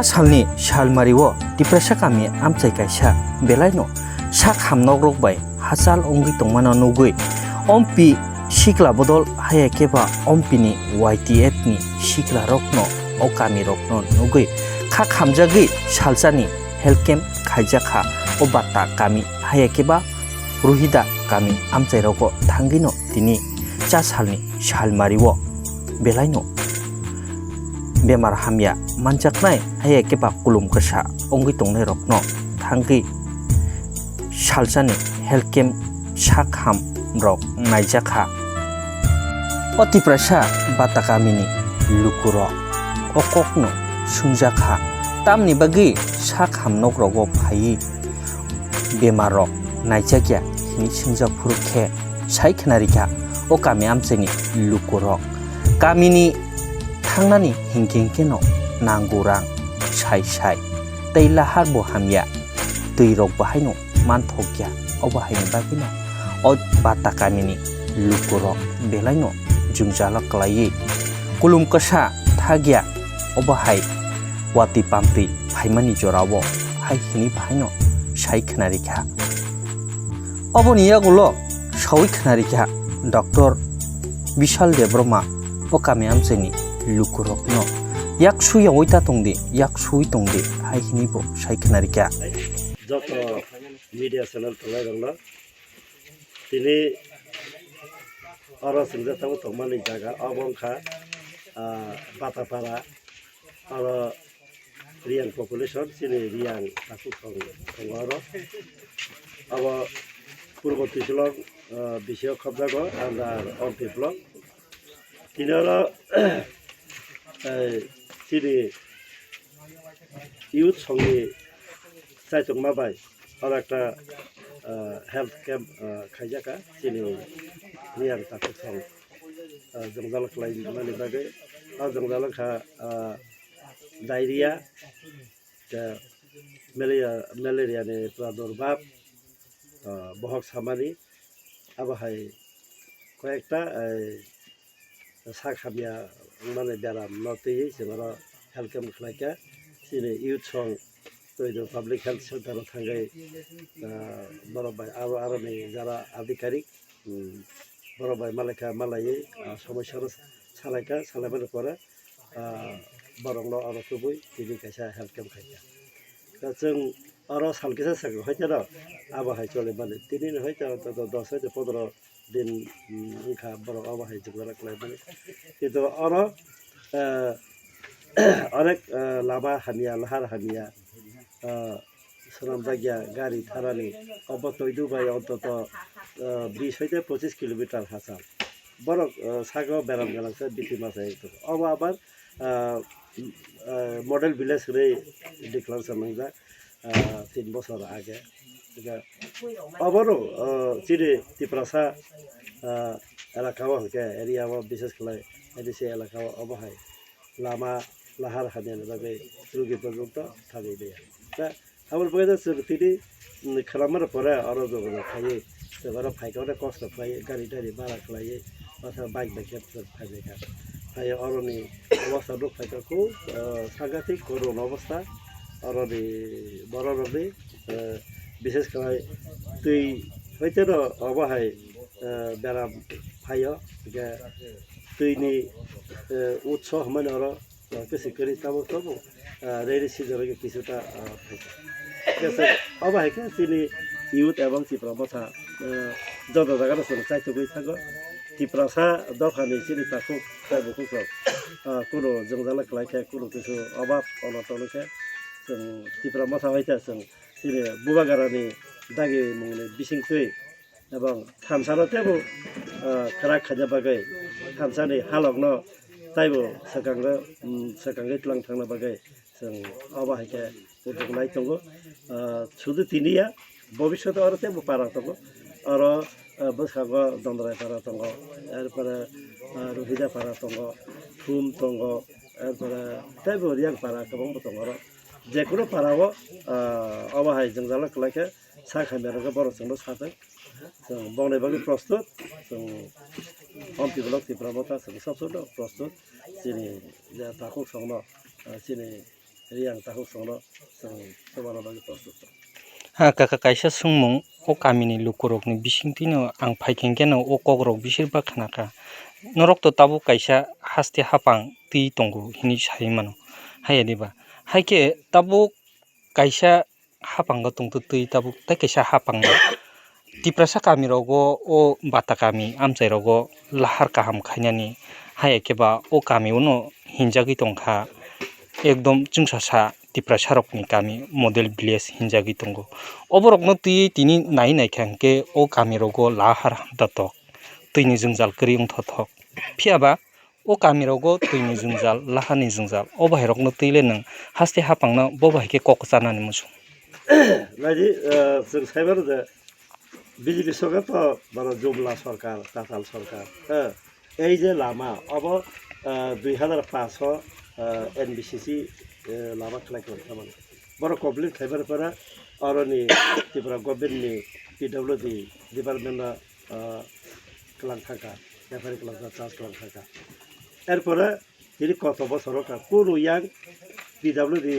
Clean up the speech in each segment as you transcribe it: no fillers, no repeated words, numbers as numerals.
salni salmario tiprasa kami amchai kaisa belaino sak hamnok rokbai hasal ongri tongmana nugui ompi sikla bodol haya keba ompini YTF ni sikla rokno o kami rokno nugui kha khamjagui salsani health camp khaijaka o batta kami haya keba ruhida kami amchai roko thangino tini salni salmario belaino bemar hamya manjaknai haya keba kulum kasa ongui tongnai rokno thangi salsani health camp sakham rok naijaka otiprasa batakamini lukuro okokno sungjaka tamni bagi sakham nok rogo phai bemar rok naijakya hini sungjak phurukhe sai khnarika o kami amcheni lukuro kamini थांनानै हिंखेंखेनो नांगौ रां साइ साइ तै लाहार बो हामिया दै रक बाहायनो मानथकिया अ बाहायनो बागिनो अ बाता कामिनि लुकुरक बेलायनो जुंजाला क्लायै कुलुम कसा थागिया अ बाहाय वाति पाम्पि फाइमानि जरावो हाय हिनि बाहायनो साइ खनारिखा अबनिया गुलो सावि खनारिखा डॉक्टर विशाल देब्रमा अ कामी आमसेनि lukurokno yak suya oita tongdi yak sui tongdi hai hini bo sai khnarika joto media channel tolai rongla tini aro singja tamu tongmani jaga abongkha batapara aro riang population sini riang taku thongaro abo purbo tislong bisio khobjago andar onti blok tinara sini youth songi saitung mabai আর একটা health camp খাইজাকা sini near তাকে song জংজালক লাই মানে বাগে আর জংজালক diarrhoea malaria নে প্রাদুর্ভাব বহক সামানি আবহাই কয়েকটা সাখামিয়া মানে বেরাম নতেই जोङो हेल्थ कैम्प खालायखा sini youth song তৈরি পাবলিক হেলথ সেন্টার থাঙ্গাই বড়বাই আরো নেই যারা আধিকারিক বড়বাই মালাইকা মালাইয়ে সমস্যার সালাইকা সালাইবার পরে বরংল আরো খুবই তিনি কাইসা হেল্থ ক্যাম্প খাইকা जों আরো সালকেসা সাগো হয়তো না আবহাই চলে মানে তিনি হয়তো 10 হয়তো 15 दिन उनका बड़ा आवाज़ जुगला कलाई बने ये तो और अनेक लाभा हनिया लहार हनिया सनम जागिया गाड़ी थारानी अब तो इधर भाई अंत तो 20 किलोमीटर हासा बड़ा सागो बेराम गलंग से बीती मासे तो अब आबार मॉडल विलेज रे डिक्लेयर समझा 3 बছর आगे আবারও চিরে তিপ্রাসা এলাকাও হকে এরিয়াও বিশেষ করে এদিকে এলাকাও অবহায় লামা লাহার হানিয়ার ভাবে রোগী পর্যন্ত থাকি দেয় তা আমার পয়দা তিনি খালামার পরে আরো জগৎ খাইয়ে এবার ফাইকাওটা কষ্ট পাই গাড়ি টাড়ি ভাড়া খাইয়ে অথবা বাইক বাইকে ফাইকা তাই অরণি অবস্থা রোগ ফাইকাকু সাংঘাতিক করুণ অবস্থা অরণি বড় রবি বিশেষ করে তুই হয়তো অবহায় বেড়াম ফাইয় তুইনি উৎসব মানে আরো কিছু করি তাবো তবু রেডি সিজনকে কিছুটা অবহায়কে তিনি ইউথ এবং ত্রিপ্রাসা যত জায়গাটা শুনে চাইতে বই থাকো ত্রিপ্রাসা দখানি চিনি তাকে বুকুক কোনো জংজালা খাইখে কোনো কিছু অভাব অনটনকে जों ত্রিপ্রাসা হইতে जों তিনি বুবাগারানি দাগি মুংনি বিসিংথৈ এবং থামসানতেবো খারা খাজা বাগै থামসানি হালকनो তাইবো সেকাঙ্গে তুলাং थांना বাগै जों অবহায়কে উদ্যোগনাই দङ শুধু তিনিয়া ভবিষ্যতে আরো তেবো পারা দङ আর বসাগো দন্দ্রাই পারা দङ এরপরে রুহিদা পারা দङ থুম দङ এরপরে তাইবো রিয়াং পারা গোबां দङ আর যে কোনো পারাও অবহায় জংজালা খালাইখে सा खाइमेरखौ बर'जोंल' सादों जों बावनायबागै प्रस्तुत जों हम्पि ब्लक ত্রিপুরা जों सबसोनो प्रस्तुत जोंनि जे थाखो संनो जोंनि riang tahu sono sebana bagi prostup ha kaka kaisa sungmung o kamini lukurok ni bisingtino ang phaikengkeno o kogrok bisirba khanaka norok to tabu kaisa haste hapang tui tongo hini saimano hayadiba haike tabu kaisa hapanga tongto tui tabu ta kaisa hapang tiprasa kami rogo o bata kami amchai rogo lahar kaham khainani hayakeba o kami uno hinjagi tongkha ekdom chungsasa tiprasa rokni kami model village hinjagi tongo oborokno tui tini nai naikhanke o kami rogo lahar datok tuini jungjal kri ungthothok phiaba o kami rogo tuini jungjal lahani jungjal o bahairokno tuile nang haste hapangna bo bahike koksanani musu lagi जों cyber जे BJP सरकार तो माने जुमला सरकार ताताल सरकार এই যে লামা अब 2005 एनबिसिसि लामा खालाय खालामो बरो कमप्लिट खाइबारफोरा अरनि त्रिपुरा गभर्नमेन्टनि पिडब्लिउडि डिपार्टमेन्टआ खालामखाका रेफारि खालामखा चार्ज खालामखाका एरपरे তিনি কত বছর কোনো ইয়াং পিডব্লিউডি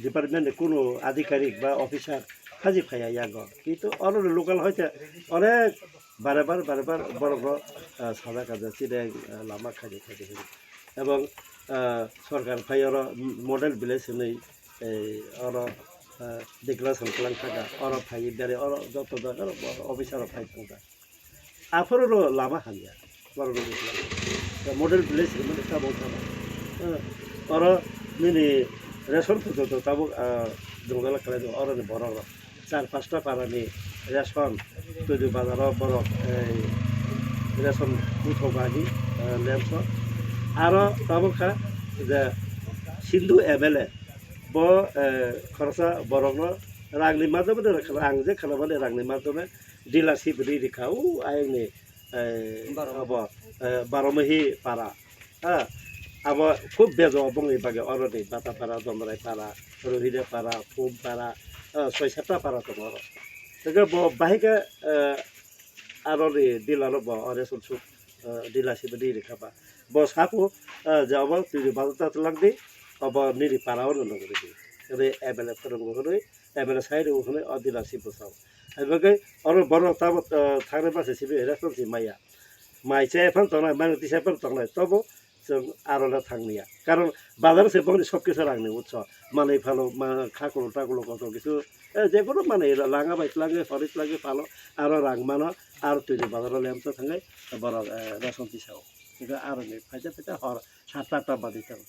ডিপার্টমেন্টে কোনো আধিকারিক বা অফিসার হাজি ফাইয়া ইয়াগ কিন্তু অন্য লোকাল হয়তো অনেক বারেবার বড় বড় সাদা কাজে চিনে লামা খাইতে খাইতে এবং সরকার ফাই আর মডেল ভিলেজ নেই আর ডিক্লারেশন খালাম থাকা আর ফাই বেড়ে আর যত দরকার অফিসার ফাই থাকা আফরও লামা হালিয়া বড় মডেল ভিলেজ মানে তা বলতে और मिनी रेशन तो तब जंगल खाले और बर 4-5टा पारानि रेशन तैरि बाजार बर रेशन उठौबागी लेम्स और तब खा जे सिंधु एमएलए ब खरसा बरगनो रांगनि माध्यमे आं जे खालामबाय रांगनि माध्यमे डिलारशिप रिखाउ आंनि अब 12 माहि पारा अब खूब बेजो बंगै बागे अरनि बाटापारा जमराय पारा रोहिले पारा फुम पारा 6-7टा पारा दङ आरो तेगे बाहिके आरनि डिलार ब अरेसन सु डिलारशिप रिखाबा ब सापो जब तिरि बाजाता तलांदि अब निरि पाराव नगरि रे एबेले फोरोंगोरै एबेले साइड उखने डिलारशिप बसाव एबेगे अर बर ताब थांने पासे सिबे रेसन सि माया माइचे फन तनाय माने तिसे फन तनाय तब जों आरला थांनिया कारण बाजार से बंगनि सब किछु रांनि उत्स माने फालो खाकुल टाकुल कत किछु जेकुनु माने लाङा बाइतलाङे फरितलाङे फालो आरो रां मानो आरो तुनि बाजार लेमस थाङै बर रेसन तिसाव इगा आरनि फाइजा हर 7-8टा बादि थां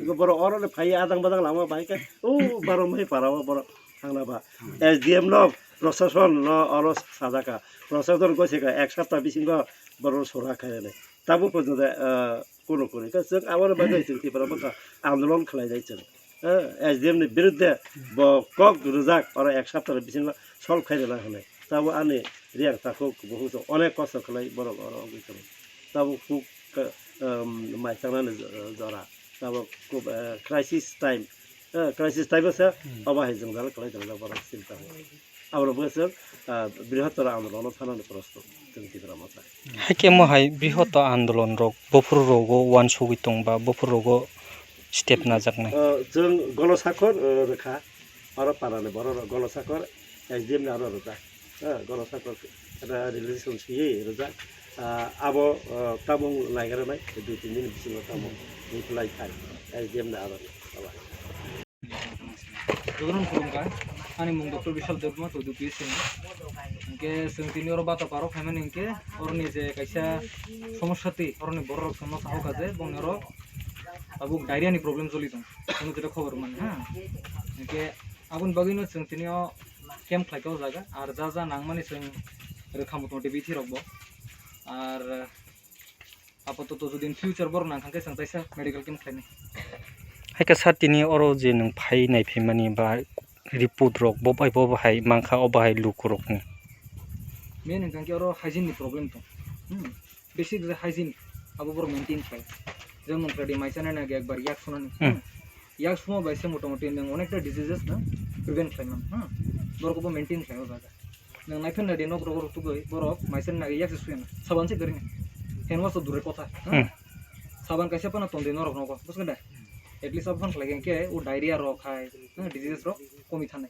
इगा बर अरले फाइ आदां बादां लामा बाइके ओ बारो मै पाराव बर थांनाबा एसडीएम न प्रशासन न अर साजाका प्रशासन गसेका एक सप्ताह बिसिङ बर सोरा खायले ताबो पजद কোনো করে जों आवर बागै जों त्रिपुरा आन्दोलन खालायनाय जों एसडीएम नि विरुद्ध कक रुजाक और एक सप्ताह बिसिङ सल्भ खायना होनाय ताबो आने रियां ताखौ बहुत अनेक कष्ट खालाय बर बर गइथां ताबो खूब माइथांनानै जरा ताबो खूब क्राइसिस टाइम আছে अबाहाय जों जाल खालायदों बर चिन्ता आवर बोसोर बृहत्तर आन्दोलन थानानै प्रस्তুत जों त्रिपुरा माथा हाइके महाय बृहत्तर आन्दोलन रग बफुर रोगो वान सगितंग बा बफुर रोगो स्टेप नाजाकनाय जों गलसाखर रेखा आरो पाराने बर गलसाखर एसडीएम नि आरो रोजा गलसाखर रिलेसन सियै रोजा आबो ताबुं लायगारनाय 2-3 दिन बिसिङ ताबुं रिप्लाइ थाय एसडीएम नि आरो Turun kurungka, ani mung dokter Bishal Degma to dupi sing. Inke sengtini oro bata paro khamen inke orni je kaisa somoshati orni borok somosya hoka je bonero abu diarrhea ni problem choli dong. Kono jeta khobor man ha. Inke abun bagino sengtini o camp khlaikao jaga ar ja nangmani seng rekha motomoti bithi rokbo ar apatot jodi in future bor nang khangke seng taisa medical camp khlaini. हाइके सातिनि अरो जे नों phi नायफैमानि बा report रक बबाहाय मांखा अबाहाय लुकुरकनि main इनकांके अरो hygiene नि problem तो basic जे hygiene अब बर maintain खाय जों नंफ्रादि माइसाना ना एक बार याक सुनानि याक सुमा बाइसे मोटामोटी नों अनेकटा डिजीजेस ना प्रिवेंट खायमान बरको मेंटेन खाय जागा नों नाइफेन नादि नक रगर तुगै बरक माइसाना ना याक सुयना साबानसे गरिन हेनवास दुरे कथा साबान काइसे पना तंदे नरक नक बसगदा एटलिस्ट अब लगे के वो डायरिया रख है डिजीजेस रख कमी थाने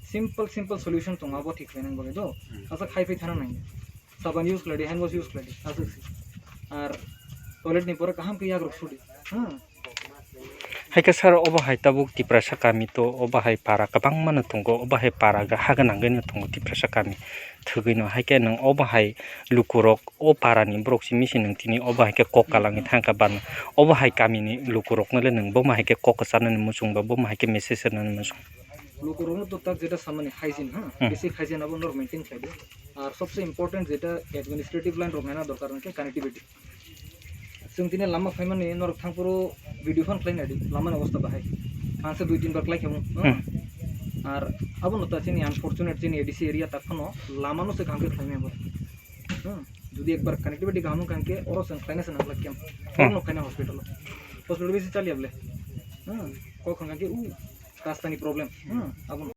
सिंपल सॉल्यूशन तो अब ठीक है बगे तो ऐसा खाई पे थाना नहीं साबन यूज कर हैंड वॉश यूज कर और टॉयलेट नहीं पर कहाँ पे याग रख छोड़ी हाँ हायके सार अबाहाय ताबुक तिप्रासा गामि तो अबाहाय पारा गोबां मानो दंग अबाहाय पारा हागोनांगोनो दंग तिप्रासा गामि थोगैनो हायके नों अबाहाय लुकुरक अ पारानि ब्रकसि मिसि नों तिनि अबाहायके ककालाङि थांका बान अबाहाय गामिनि लुकुरकनोले नों बमाहायके ककसानो मुसुंबा बमाहायके मेसेज होनो मुसुं लुकुरकनो तो तक जेटा सामान्य हाइजीन हाँ बेसिक हाइजीन अब नर मेंटेन खाइदे और सबसे इम्पोर्टेंट जेटा एडमिनिस्ट्रेटिव लाइन रखना दरकार नके कनेक्टिविटी जों दिनै लामा फायमाने नर थांपुरो भिडिअ फन खालायनायदि लामानि अवस्था बाहाय आंसो 2-3 बार खालायखामु और अब नता जोंनि अनफर्चुनेट जोंनि एडिसि एरिया ताखनो लामानो से गांके खालायनाय जुदि एक बार कनेक्टिविटी गामु गांके और जों खालायनासो नांला केम न खायना हॉस्पिटल बेसि चालियाबले को खंगाके रास्तानि प्रॉब्लम अब